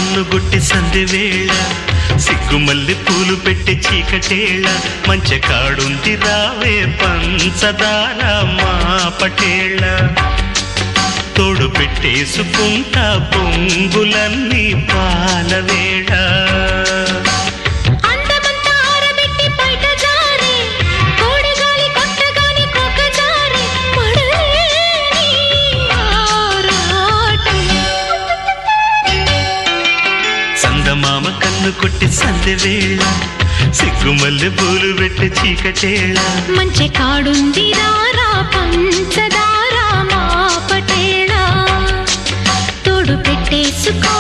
కన్నుగొట్టి సందెవేళ సిగ్గుమల్లి పూలు పెట్టి చీకటేళ మంచె కాడుంది రావే పంచదార మా పటేళ తోడు పెట్టేసుకుంటా పొంగులన్నీ పాలవేళ మామ కన్ను కొట్టి సందెవేళ సిగ్గుమల్లె పూలు పెట్టి చీకటేళ మంచె కాడుంది రారా పంచదార మా పటేళ తోడు పెట్టేసుకో